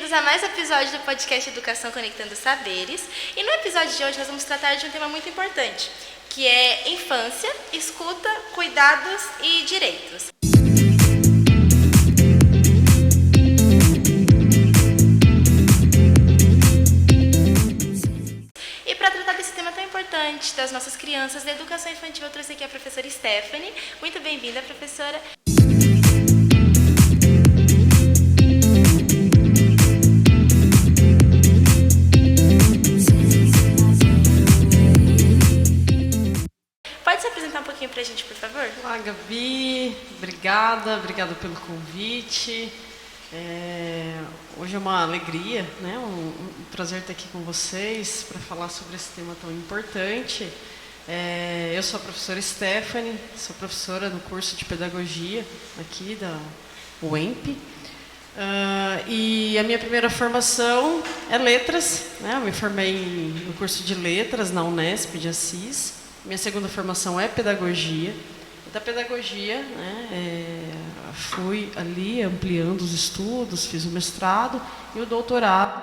bem-vindos a mais um episódio do podcast Educação Conectando Saberes. E no episódio de hoje nós vamos tratar de um tema muito importante, que é infância, escuta, cuidados e direitos. E para tratar desse tema tão importante das nossas crianças, da educação infantil, eu trouxe aqui a professora Stephanie. Muito bem-vinda, professora. Pode se apresentar um pouquinho para a gente, por favor? Olá, Gabi. Obrigada pelo convite. Hoje é uma alegria, né? Um prazer estar aqui com vocês para falar sobre esse tema tão importante. Eu sou a professora Stephanie, sou professora no curso de Pedagogia aqui da UEMP. E a minha primeira formação é Letras, né? Eu me formei no curso de Letras na Unesp de Assis. Minha segunda formação é Pedagogia. Da Pedagogia, né, fui ali ampliando os estudos, fiz o mestrado e o doutorado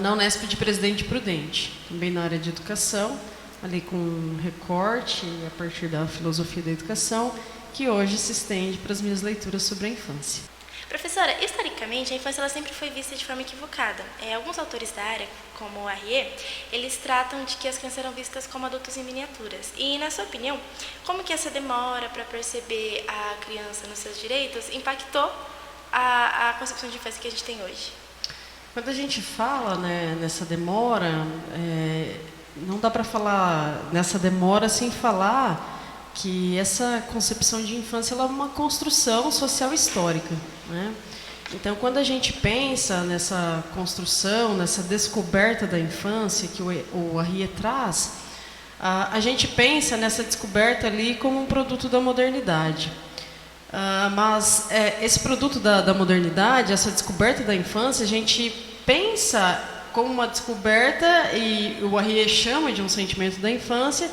na Unesp de Presidente Prudente, também na área de educação, ali com um recorte a partir da filosofia da educação, que hoje se estende para as minhas leituras sobre a infância. Professora, historicamente, a infância ela sempre foi vista de forma equivocada. Alguns autores da área, como o Arriet, eles tratam de que as crianças eram vistas como adultos em miniaturas. E, na sua opinião, como que essa demora para perceber a criança nos seus direitos impactou a concepção de infância que a gente tem hoje? Quando a gente fala, né, nessa demora, não dá para falar nessa demora sem falar que essa concepção de infância ela é uma construção social histórica, né? Então, quando a gente pensa nessa construção, nessa descoberta da infância que o Arriet traz, a gente pensa nessa descoberta ali como um produto da modernidade. Mas esse produto da modernidade, essa descoberta da infância, a gente pensa como uma descoberta, e o Arriet chama de um sentimento da infância,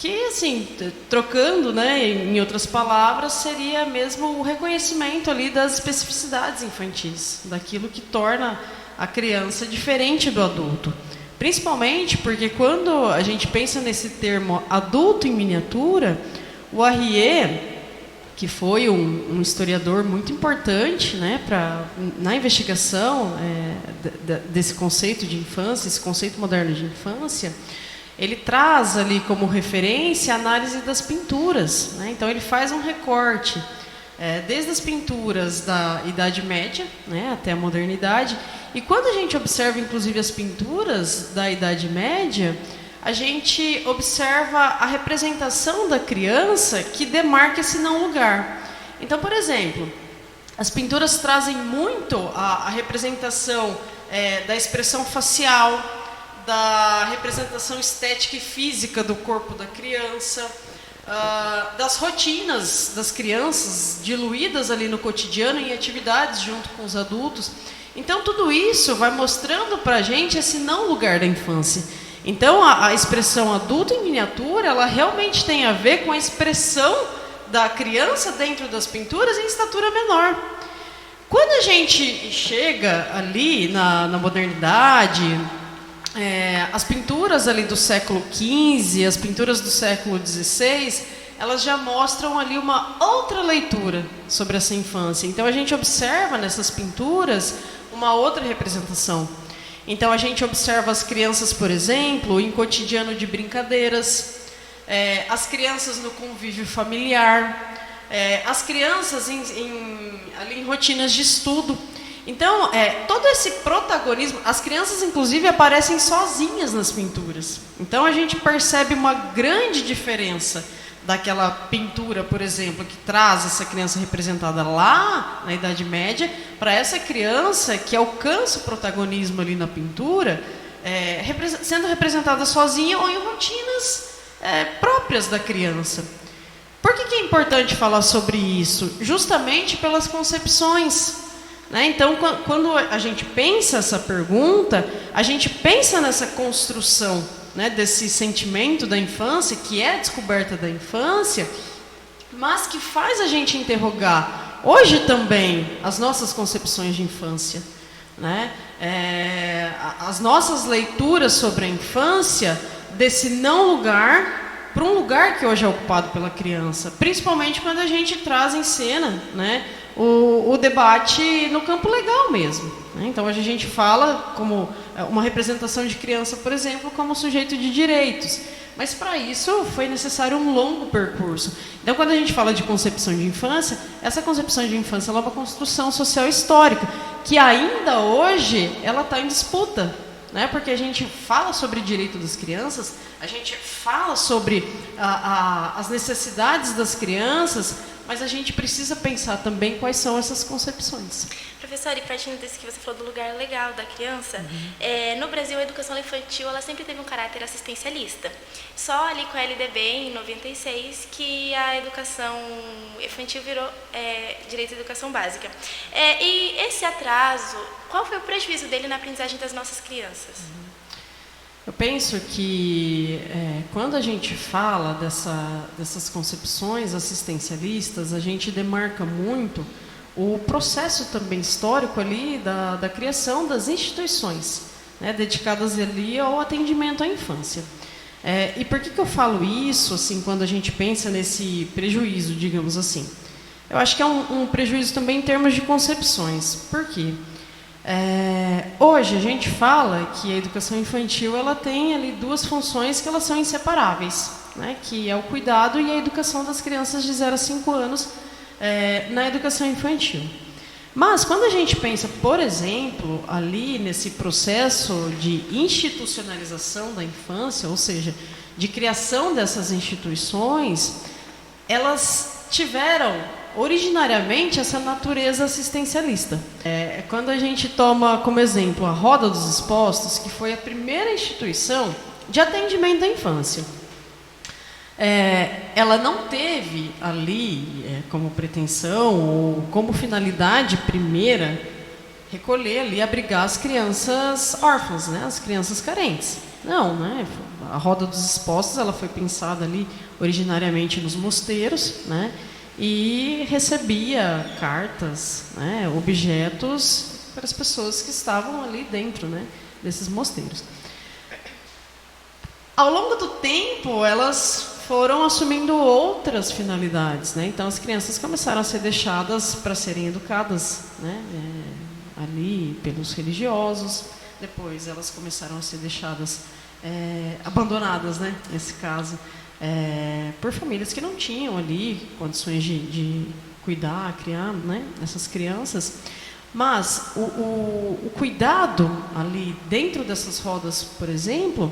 que, assim, trocando, né, em outras palavras, seria mesmo o reconhecimento ali das especificidades infantis, daquilo que torna a criança diferente do adulto. Principalmente porque quando a gente pensa nesse termo adulto em miniatura, o Arriet, que foi um historiador muito importante, né, na investigação desse conceito de infância, esse conceito moderno de infância, ele traz ali como referência a análise das pinturas, né? Então ele faz um recorte desde as pinturas da Idade Média, né, até a modernidade. E quando a gente observa inclusive as pinturas da Idade Média, a gente observa a representação da criança que demarca esse não lugar. Então, por exemplo, as pinturas trazem muito a representação da expressão facial, da representação estética e física do corpo da criança, das rotinas das crianças diluídas ali no cotidiano em atividades junto com os adultos. Então, tudo isso vai mostrando para a gente esse não lugar da infância. Então, a expressão adulto em miniatura, ela realmente tem a ver com a expressão da criança dentro das pinturas em estatura menor. Quando a gente chega ali na modernidade, as pinturas ali do século XV, as pinturas do século XVI, elas já mostram ali uma outra leitura sobre essa infância. Então, a gente observa nessas pinturas uma outra representação. Então, a gente observa as crianças, por exemplo, em cotidiano de brincadeiras, as crianças no convívio familiar, as crianças ali em rotinas de estudo. Então, todo esse protagonismo, as crianças inclusive aparecem sozinhas nas pinturas. Então, a gente percebe uma grande diferença daquela pintura, por exemplo, que traz essa criança representada lá na Idade Média, para essa criança que alcança o protagonismo ali na pintura, sendo representada sozinha ou em rotinas próprias da criança. Por que é importante falar sobre isso? Justamente pelas concepções. Então, quando a gente pensa essa pergunta, a gente pensa nessa construção, né, desse sentimento da infância, que é a descoberta da infância, mas que faz a gente interrogar hoje também as nossas concepções de infância. né? As nossas leituras sobre a infância, desse não lugar para um lugar que hoje é ocupado pela criança, principalmente quando a gente traz em cena, né, o debate no campo legal mesmo, né? Então hoje a gente fala como uma representação de criança, por exemplo, como sujeito de direitos. Mas para isso foi necessário um longo percurso. Então, quando a gente fala de concepção de infância, essa concepção de infância ela é uma construção social histórica, que ainda hoje ela está em disputa, né? Porque a gente fala sobre direito das crianças, a gente fala sobre as necessidades das crianças, mas a gente precisa pensar também quais são essas concepções. Professora, e partindo desse que você falou do lugar legal da criança, no Brasil a educação infantil ela sempre teve um caráter assistencialista. Só ali com a LDB, em 96, que a educação infantil virou direito à educação básica. E esse atraso, qual foi o prejuízo dele na aprendizagem das nossas crianças? Eu penso que quando a gente fala dessas concepções assistencialistas, a gente demarca muito o processo também histórico ali da criação das instituições, né, dedicadas ali ao atendimento à infância. E por que eu falo isso, assim, quando a gente pensa nesse prejuízo, digamos assim? Eu acho que é um prejuízo também em termos de concepções. Por quê? Hoje a gente fala que a educação infantil ela tem ali duas funções que elas são inseparáveis, né, que é o cuidado e a educação das crianças de 0 a 5 anos na educação infantil. Mas quando a gente pensa, por exemplo, ali nesse processo de institucionalização da infância, ou seja, de criação dessas instituições, elas tiveram originariamente essa natureza assistencialista. Quando a gente toma como exemplo a Roda dos Expostos, que foi a primeira instituição de atendimento à infância, ela não teve ali como pretensão ou como finalidade primeira recolher ali, abrigar as crianças órfãs, né, as crianças carentes. Não, né? A Roda dos Expostos ela foi pensada ali originariamente nos mosteiros, né, e recebia cartas, né, objetos para as pessoas que estavam ali dentro, né, desses mosteiros. Ao longo do tempo, elas foram assumindo outras finalidades, né? Então as crianças começaram a ser deixadas para serem educadas, né, ali pelos religiosos. Depois elas começaram a ser deixadas abandonadas, né, nesse caso, por famílias que não tinham ali condições de cuidar, criar, né, essas crianças. Mas o cuidado ali dentro dessas rodas, por exemplo,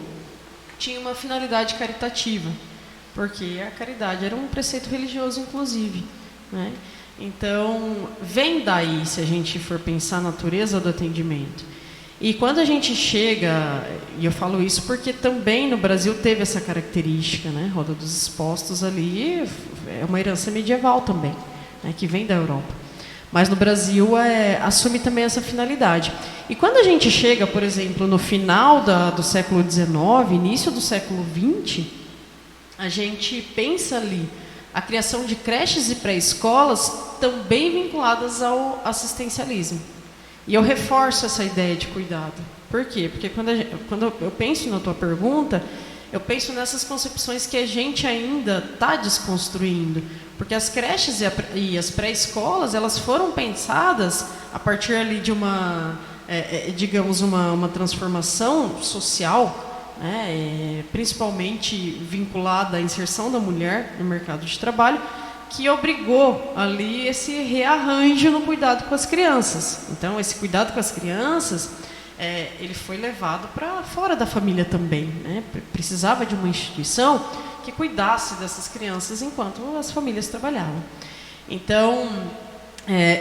tinha uma finalidade caritativa, porque a caridade era um preceito religioso, inclusive, né? Então, vem daí, se a gente for pensar a natureza do atendimento. E quando a gente chega, e eu falo isso porque também no Brasil teve essa característica, né? Roda dos Expostos ali é uma herança medieval também, né? Que vem da Europa. Mas no Brasil assume também essa finalidade. E quando a gente chega, por exemplo, no final do século XIX, início do século XX, a gente pensa ali a criação de creches e pré-escolas também vinculadas ao assistencialismo. E eu reforço essa ideia de cuidado. Por quê? Porque quando eu penso na tua pergunta, eu penso nessas concepções que a gente ainda está desconstruindo. Porque as creches e as pré-escolas, elas foram pensadas a partir ali de digamos, uma transformação social, né, principalmente vinculada à inserção da mulher no mercado de trabalho, que obrigou ali esse rearranjo no cuidado com as crianças. Então, esse cuidado com as crianças, ele foi levado para fora da família também, né? Precisava de uma instituição que cuidasse dessas crianças enquanto as famílias trabalhavam. Então,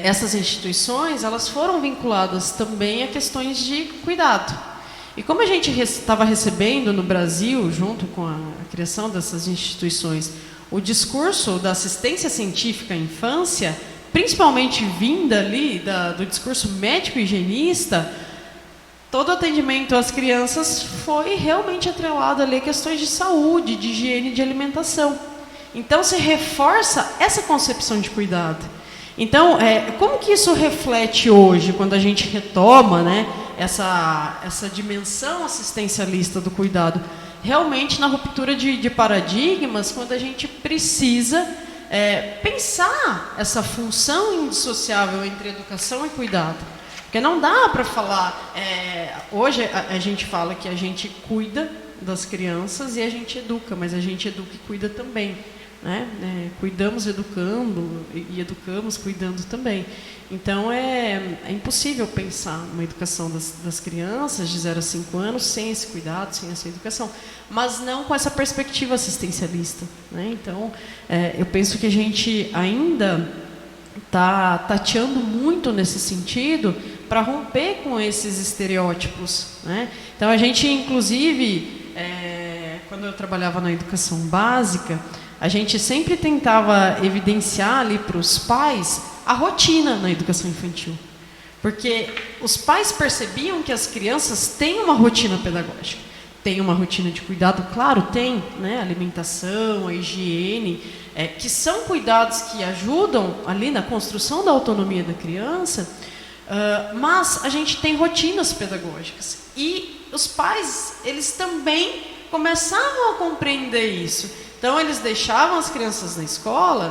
essas instituições, elas foram vinculadas também a questões de cuidado. E como a gente estava recebendo no Brasil, junto com a criação dessas instituições, o discurso da assistência científica à infância, principalmente vinda ali do discurso médico-higienista, todo o atendimento às crianças foi realmente atrelado ali a questões de saúde, de higiene e de alimentação. Então se reforça essa concepção de cuidado. Então, como que isso reflete hoje, quando a gente retoma, né, essa dimensão assistencialista do cuidado? Realmente na ruptura de paradigmas, quando a gente precisa pensar essa função indissociável entre educação e cuidado. Porque não dá para falar... hoje a gente fala que a gente cuida das crianças e a gente educa, mas a gente educa e cuida também. Né? Cuidamos educando e educamos cuidando também. Então, é impossível pensar uma educação das crianças de 0 a 5 anos sem esse cuidado, sem essa educação, mas não com essa perspectiva assistencialista. Né? Então, eu penso que a gente ainda está tateando muito nesse sentido para romper com esses estereótipos. Né? Então, a gente, inclusive, quando eu trabalhava na educação básica, a gente sempre tentava evidenciar ali para os pais a rotina na educação infantil. Porque os pais percebiam que as crianças têm uma rotina pedagógica. Tem uma rotina de cuidado, claro, tem, né? A alimentação, a higiene, que são cuidados que ajudam ali na construção da autonomia da criança, mas a gente tem rotinas pedagógicas. E os pais, eles também começavam a compreender isso. Então, eles deixavam as crianças na escola,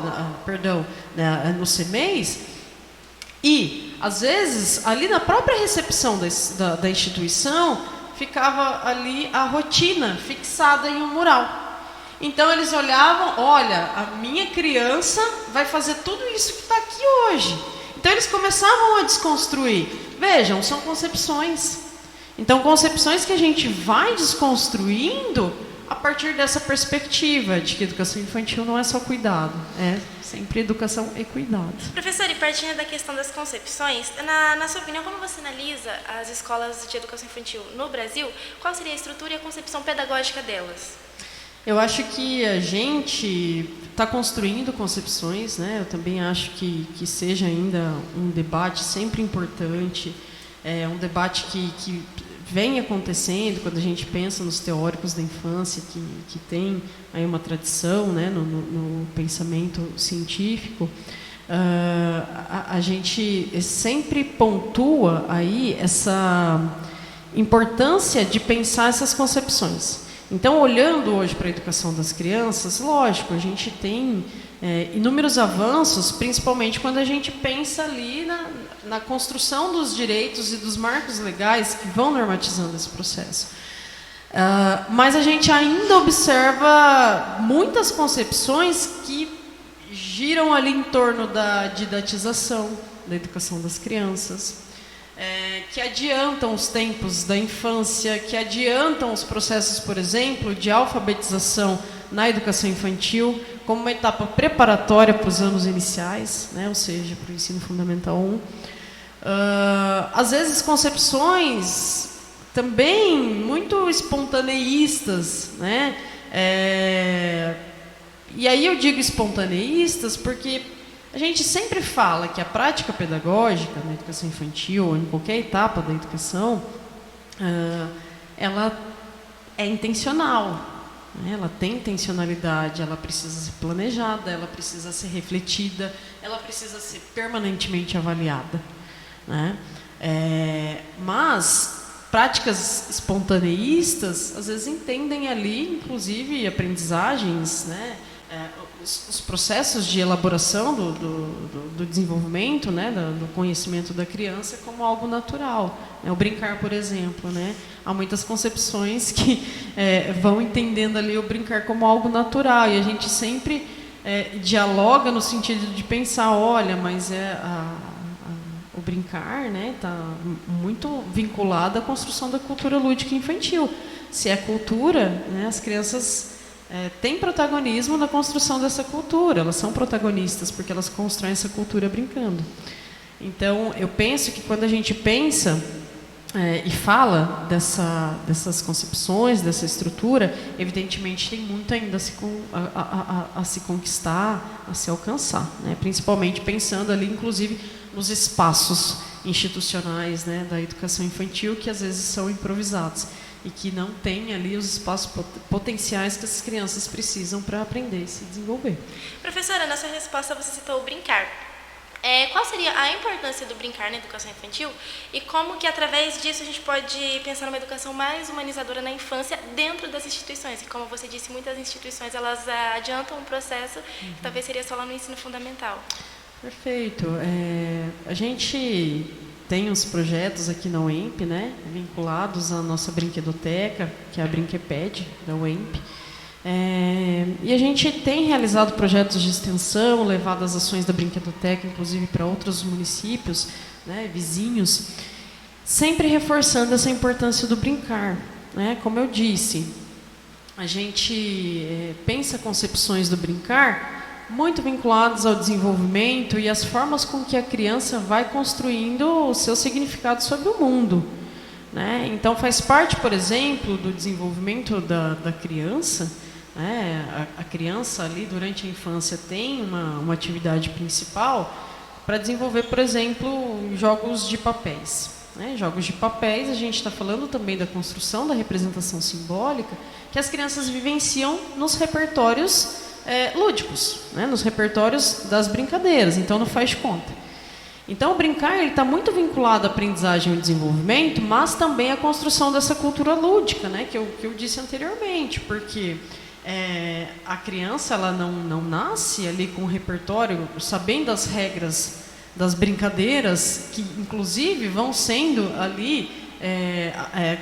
no CMEs, e, às vezes, ali na própria recepção da instituição, ficava ali a rotina fixada em um mural. Então, eles olhavam, olha, a minha criança vai fazer tudo isso que está aqui hoje. Então, eles começavam a desconstruir. Vejam, são concepções. Então, concepções que a gente vai desconstruindo a partir dessa perspectiva de que educação infantil não é só cuidado, é sempre educação e cuidado. Professor, e partindo da questão das concepções, na sua opinião, como você analisa as escolas de educação infantil no Brasil? Qual seria a estrutura e a concepção pedagógica delas? Eu acho que a gente está construindo concepções, né? Eu também acho que seja ainda um debate sempre importante, um debate que vem acontecendo quando a gente pensa nos teóricos da infância que tem aí uma tradição, né, no pensamento científico. A gente sempre pontua aí essa importância de pensar essas concepções. Então, olhando hoje para a educação das crianças, lógico, a gente tem inúmeros avanços, principalmente quando a gente pensa ali na construção dos direitos e dos marcos legais que vão normatizando esse processo. Mas a gente ainda observa muitas concepções que giram ali em torno da didatização da educação das crianças, que adiantam os tempos da infância, que adiantam os processos, por exemplo, de alfabetização na educação infantil, como uma etapa preparatória para os anos iniciais, né, ou seja, para o ensino fundamental 1. Às vezes concepções também muito espontaneístas, né? E aí eu digo espontaneístas porque a gente sempre fala que a prática pedagógica na educação infantil ou em qualquer etapa da educação, ela é intencional. Ela tem intencionalidade, ela precisa ser planejada, ela precisa ser refletida, ela precisa ser permanentemente avaliada. Né? Mas práticas espontaneístas, às vezes, entendem ali, inclusive, aprendizagens, né? Os processos de elaboração do desenvolvimento, né? do conhecimento da criança como algo natural. O brincar, por exemplo, né? Há muitas concepções que vão entendendo ali o brincar como algo natural, e a gente sempre dialoga no sentido de pensar, olha, mas o brincar, né, está muito vinculado à construção da cultura lúdica infantil. Se é cultura, né, as crianças têm protagonismo na construção dessa cultura, elas são protagonistas porque elas constroem essa cultura brincando. Então, eu penso que quando a gente pensa e fala dessas concepções, dessa estrutura, evidentemente tem muito ainda a se conquistar, a se alcançar, né? Principalmente pensando ali, inclusive, nos espaços institucionais, né, da educação infantil, que às vezes são improvisados e que não têm ali os espaços potenciais que as crianças precisam para aprender e se desenvolver. Professora, na sua resposta você citou o brincar. Qual seria a importância do brincar na educação infantil e como que através disso a gente pode pensar numa educação mais humanizadora na infância dentro das instituições? E como você disse, muitas instituições elas adiantam um processo que talvez seria só lá no ensino fundamental. Perfeito. A gente tem uns projetos aqui na UEMP, né, vinculados à nossa brinquedoteca, que é a Brinqueped da UEMP. E a gente tem realizado projetos de extensão, levado as ações da brinquedoteca, inclusive para outros municípios, né, vizinhos, sempre reforçando essa importância do brincar, né? Como eu disse, a gente pensa concepções do brincar muito vinculadas ao desenvolvimento e às formas com que a criança vai construindo o seu significado sobre o mundo, né? Então, faz parte, por exemplo, do desenvolvimento da criança. A criança ali durante a infância tem uma atividade principal para desenvolver, por exemplo, jogos de papéis. Jogos de papéis, a gente está falando também da construção da representação simbólica que as crianças vivenciam nos repertórios lúdicos, nos repertórios das brincadeiras, então não faz de conta. Então o brincar está muito vinculado à aprendizagem e ao desenvolvimento, mas também à construção dessa cultura lúdica, que eu disse anteriormente, porque a criança ela não nasce ali com o repertório, sabendo as regras das brincadeiras, que inclusive vão sendo ali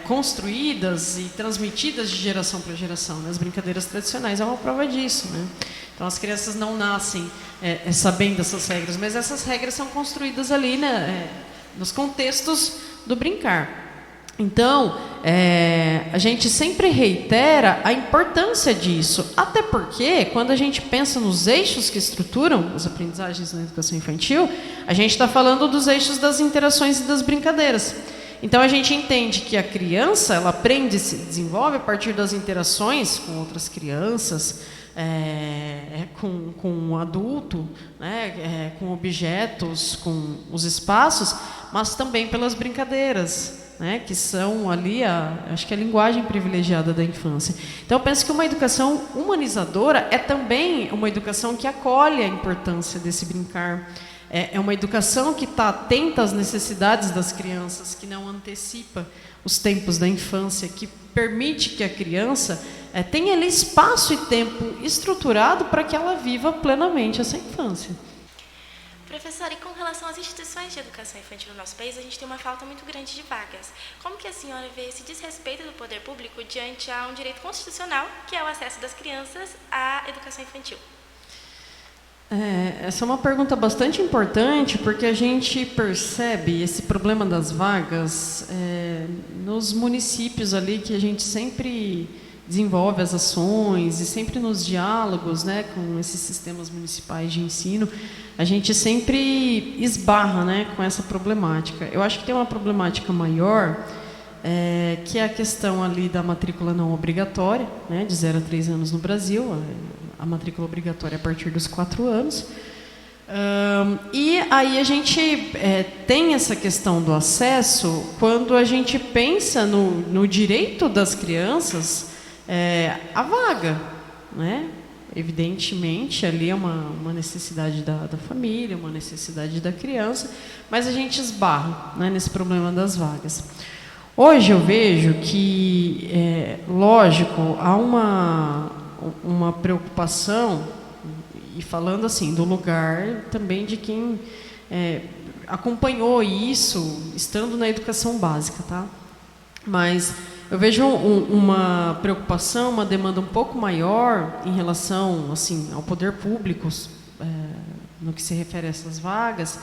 construídas e transmitidas de geração para geração. As brincadeiras tradicionais é uma prova disso, né? Então as crianças não nascem sabendo essas regras, mas essas regras são construídas ali, nos contextos do brincar. Então, a gente sempre reitera a importância disso, até porque, quando a gente pensa nos eixos que estruturam as aprendizagens na educação infantil, a gente está falando dos eixos das interações e das brincadeiras. Então, a gente entende que a criança ela aprende e se desenvolve a partir das interações com outras crianças, com o adulto, com objetos, com os espaços, mas também pelas brincadeiras, que são ali acho que a linguagem privilegiada da infância. Então, eu penso que uma educação humanizadora é também uma educação que acolhe a importância desse brincar. É uma educação que está atenta às necessidades das crianças, que não antecipa os tempos da infância, que permite que a criança tenha ali espaço e tempo estruturado para que ela viva plenamente essa infância. Professora, e com relação às instituições de educação infantil no nosso país, a gente tem uma falta muito grande de vagas. Como que a senhora vê esse desrespeito do poder público diante a um direito constitucional, que é o acesso das crianças à educação infantil? Essa é uma pergunta bastante importante, porque a gente percebe esse problema das vagas nos municípios ali que a gente sempre desenvolve as ações e sempre nos diálogos, com esses sistemas municipais de ensino, a gente sempre esbarra, com essa problemática. Eu acho que tem uma problemática maior, que é a questão ali da matrícula não obrigatória, de 0 a 3 anos no Brasil, a matrícula obrigatória a partir dos 4 anos. E aí a gente tem essa questão do acesso quando a gente pensa no direito das crianças à vaga, Evidentemente, ali é uma necessidade da família, uma necessidade da criança, mas a gente esbarra nesse problema das vagas. Hoje eu vejo que, lógico, há uma preocupação, e falando assim, do lugar também de quem acompanhou isso, estando na educação básica, tá? Mas eu vejo uma preocupação, uma demanda um pouco maior em relação assim, ao poder público, no que se refere a essas vagas,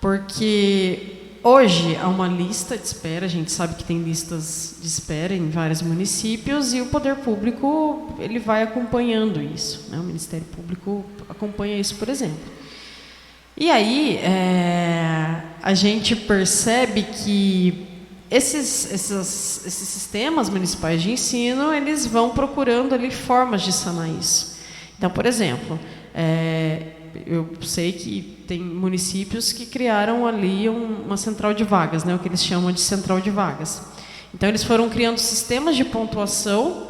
porque hoje há uma lista de espera, a gente sabe que tem listas de espera em vários municípios e o poder público ele vai acompanhando isso, O Ministério Público acompanha isso, por exemplo. E aí a gente percebe que esses sistemas municipais de ensino eles vão procurando ali formas de sanar isso. Então, por exemplo, eu sei que tem municípios que criaram ali uma central de vagas, o que eles chamam de central de vagas. Então, eles foram criando sistemas de pontuação,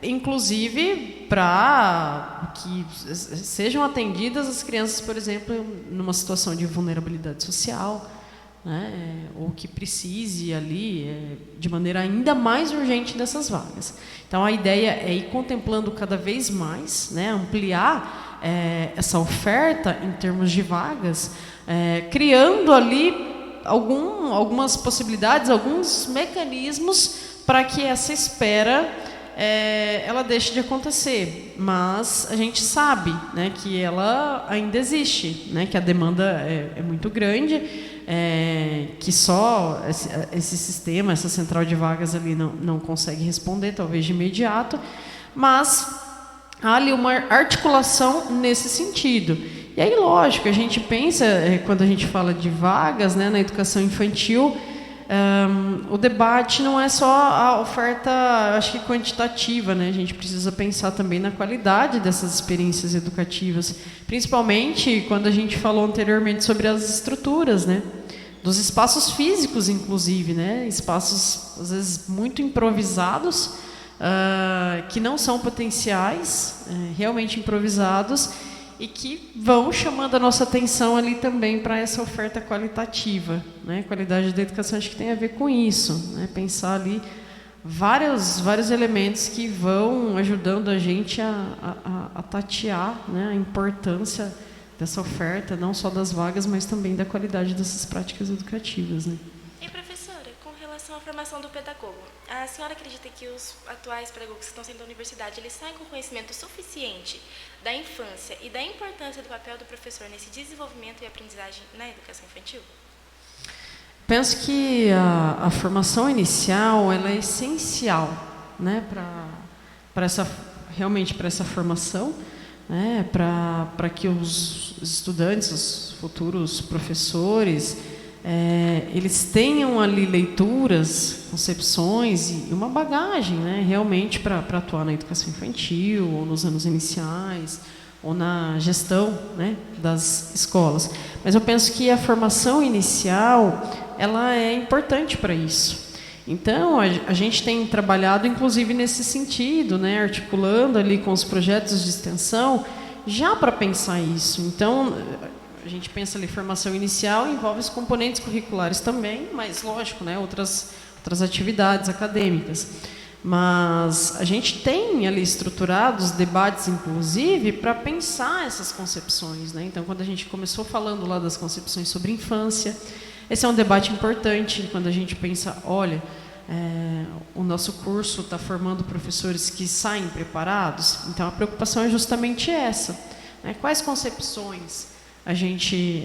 inclusive para que sejam atendidas as crianças, por exemplo, numa situação de vulnerabilidade social, né, ou que precise ali de maneira ainda mais urgente dessas vagas. Então, a ideia é ir contemplando cada vez mais, né, ampliar essa oferta em termos de vagas, criando ali algumas possibilidades, alguns mecanismos para que essa espera ela deixe de acontecer. Mas a gente sabe, né, que ela ainda existe, né, que a demanda é muito grande, que só esse sistema, essa central de vagas ali não consegue responder, talvez de imediato, mas há ali uma articulação nesse sentido. E aí, lógico, a gente pensa, quando a gente fala de vagas, né, na educação infantil, o debate não é só a oferta, acho que quantitativa, né? A gente precisa pensar também na qualidade dessas experiências educativas, principalmente quando a gente falou anteriormente sobre as estruturas, né? Dos espaços físicos, inclusive, né? Espaços, às vezes, muito improvisados, que não são potenciais, realmente improvisados, e que vão chamando a nossa atenção ali também para essa oferta qualitativa, né? Qualidade da educação acho que tem a ver com isso, né? Pensar ali vários elementos que vão ajudando a gente a tatear, né, a importância dessa oferta, não só das vagas, mas também da qualidade dessas práticas educativas, né? E professora, com relação à formação do pedagogo, a senhora acredita que os atuais pedagogos que estão saindo da universidade, eles saem com conhecimento suficiente da infância e da importância do papel do professor nesse desenvolvimento e aprendizagem na educação infantil? Penso que a formação inicial ela é essencial, né, realmente para essa formação, né, para que os estudantes, os futuros professores, eles tenham ali leituras, concepções e uma bagagem, né, realmente para atuar na educação infantil, ou nos anos iniciais, ou na gestão, né, das escolas. Mas eu penso que a formação inicial ela é importante para isso. Então, a gente tem trabalhado, inclusive, nesse sentido, né, articulando ali com os projetos de extensão, já para pensar isso. Então, a gente pensa ali, formação inicial envolve os componentes curriculares também, mas, lógico, né, outras atividades acadêmicas. Mas a gente tem ali estruturados debates, inclusive, para pensar essas concepções, né? Então, quando a gente começou falando lá das concepções sobre infância, esse é um debate importante quando a gente pensa, olha, o nosso curso está formando professores que saem preparados, então a preocupação é justamente essa, né? Quais concepções a gente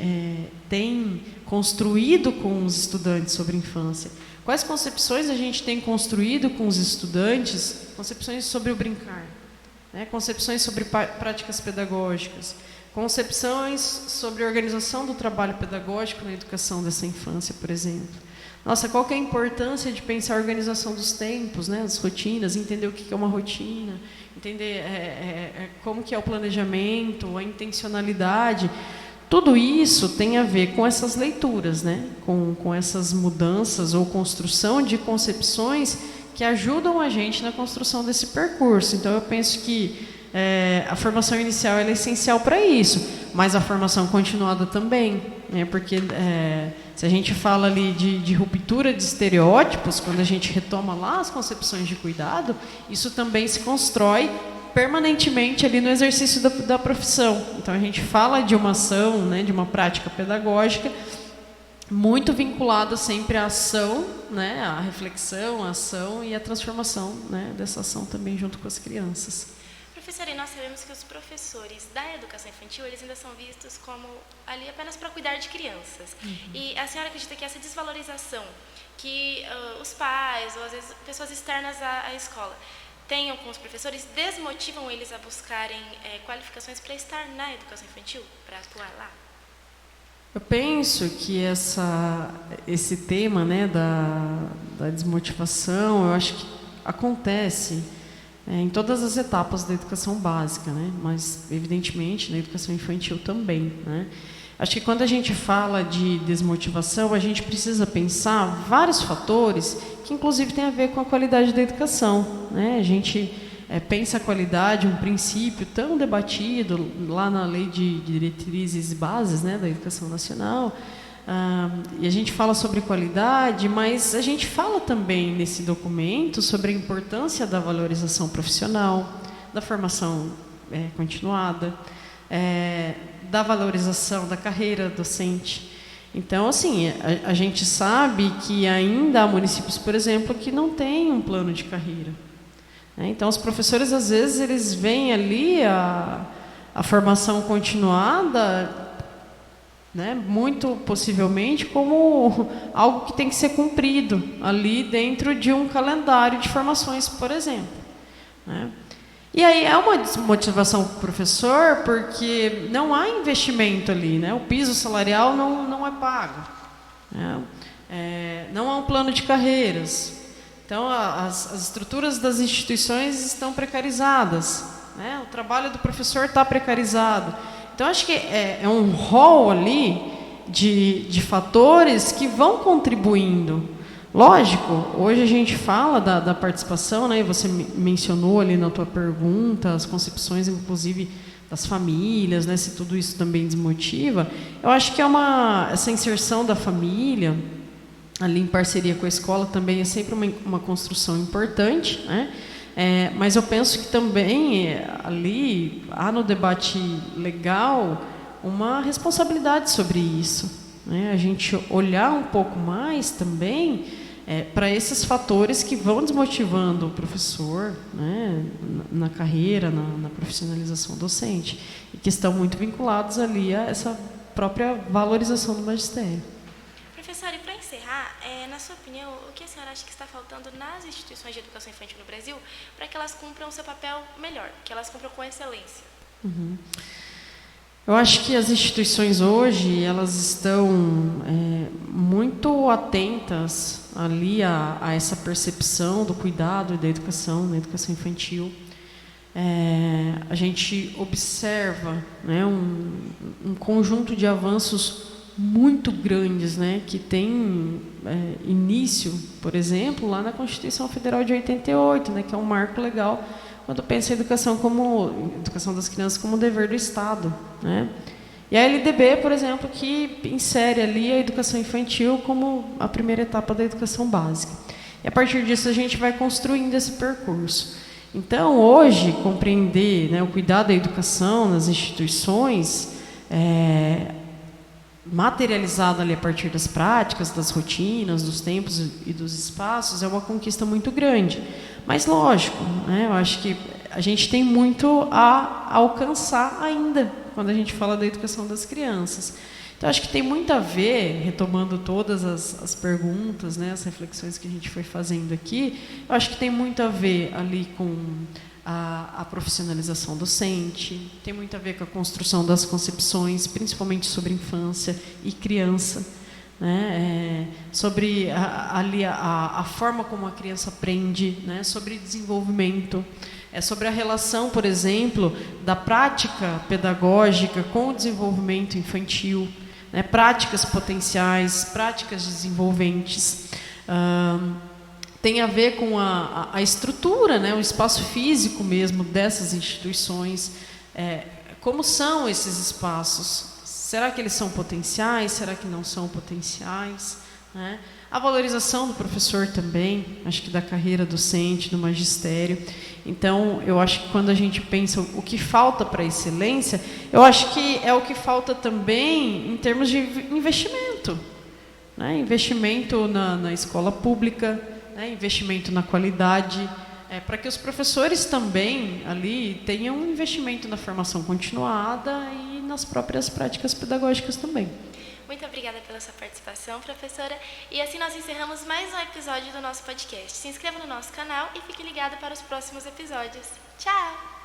tem construído com os estudantes sobre infância? Quais concepções a gente tem construído com os estudantes? Concepções sobre o brincar, né? Concepções sobre práticas pedagógicas, concepções sobre a organização do trabalho pedagógico na educação dessa infância, por exemplo. Nossa, qual que é a importância de pensar a organização dos tempos, né? As rotinas, entender o que é uma rotina, entender como que é o planejamento, a intencionalidade. Tudo isso tem a ver com essas leituras, né? Com essas mudanças ou construção de concepções que ajudam a gente na construção desse percurso. Então, eu penso que a formação inicial ela é essencial para isso, mas a formação continuada também, né? Porque se a gente fala ali de ruptura de estereótipos, quando a gente retoma lá as concepções de cuidado, isso também se constrói permanentemente ali no exercício da profissão. Então, a gente fala de uma ação, né, de uma prática pedagógica muito vinculada sempre à ação, né, à reflexão, à ação e à transformação, né, dessa ação também junto com as crianças. Professora, e nós sabemos que os professores da educação infantil, eles ainda são vistos como ali apenas para cuidar de crianças. Uhum. E a senhora acredita que essa desvalorização que os pais, ou às vezes pessoas externas à escola, tenham com os professores, desmotivam eles a buscarem qualificações para estar na educação infantil, para atuar lá? Eu penso que esse tema, né, da desmotivação, eu acho que acontece em todas as etapas da educação básica, né, mas, evidentemente, na educação infantil também, né. Acho que quando a gente fala de desmotivação, a gente precisa pensar vários fatores que, inclusive, têm a ver com a qualidade da educação, né? A gente pensa a qualidade, um princípio tão debatido lá na Lei de Diretrizes e Bases, né, da Educação Nacional, e a gente fala sobre qualidade, mas a gente fala também nesse documento sobre a importância da valorização profissional, da formação continuada, da valorização da carreira docente. Então, assim, a gente sabe que ainda há municípios, por exemplo, que não têm um plano de carreira. Então, os professores, às vezes, eles veem ali a formação continuada, né, muito possivelmente como algo que tem que ser cumprido ali dentro de um calendário de formações, por exemplo. Né? E aí é uma desmotivação para o professor, porque não há investimento ali, né? O piso salarial não é pago, né? Não há um plano de carreiras. Então, as estruturas das instituições estão precarizadas, né? O trabalho do professor está precarizado. Então, acho que é um rol ali de fatores que vão contribuindo. Lógico, hoje a gente fala da participação, né? Você mencionou ali na tua pergunta as concepções, inclusive, das famílias, né? Se tudo isso também desmotiva. Eu acho que essa inserção da família, ali em parceria com a escola, também é sempre uma construção importante, né? Mas eu penso que também ali há no debate legal uma responsabilidade sobre isso, né? A gente olhar um pouco mais também para esses fatores que vão desmotivando o professor, né, na carreira, na profissionalização docente, e que estão muito vinculados ali a essa própria valorização do magistério. Professora, e para encerrar, na sua opinião, o que a senhora acha que está faltando nas instituições de educação infantil no Brasil para que elas cumpram o seu papel melhor, que elas cumpram com excelência? Uhum. Eu acho que as instituições hoje, elas estão muito atentas ali a essa percepção do cuidado e da educação, na educação infantil. A gente observa, né, um conjunto de avanços muito grandes, né, que tem início, por exemplo, lá na Constituição Federal de 88, né, que é um marco legal quando pensa a educação das crianças como dever do Estado, né? E a LDB, por exemplo, que insere ali a educação infantil como a primeira etapa da educação básica. E a partir disso a gente vai construindo esse percurso. Então, hoje, compreender, né, o cuidado da educação nas instituições, materializado ali a partir das práticas, das rotinas, dos tempos e dos espaços, é uma conquista muito grande. Mas, lógico, né, eu acho que a gente tem muito a alcançar ainda, quando a gente fala da educação das crianças. Então, acho que tem muito a ver, retomando todas as perguntas, né, as reflexões que a gente foi fazendo aqui, eu acho que tem muito a ver ali com a profissionalização docente, tem muito a ver com a construção das concepções, principalmente sobre infância e criança, né? Sobre a forma como a criança aprende, né? Sobre desenvolvimento, sobre a relação, por exemplo, da prática pedagógica com o desenvolvimento infantil, né? Práticas potenciais, práticas desenvolventes. Tem a ver com a estrutura, né, o espaço físico mesmo dessas instituições. Como são esses espaços? Será que eles são potenciais? Será que não são potenciais? Né? A valorização do professor também, acho que da carreira docente, do magistério. Então, eu acho que quando a gente pensa o que falta para a excelência, eu acho que é o que falta também em termos de investimento. Né? Investimento na escola pública, né, investimento na qualidade, para que os professores também ali tenham um investimento na formação continuada e nas próprias práticas pedagógicas também. Muito obrigada pela sua participação, professora. E assim nós encerramos mais um episódio do nosso podcast. Se inscreva no nosso canal e fique ligado para os próximos episódios. Tchau!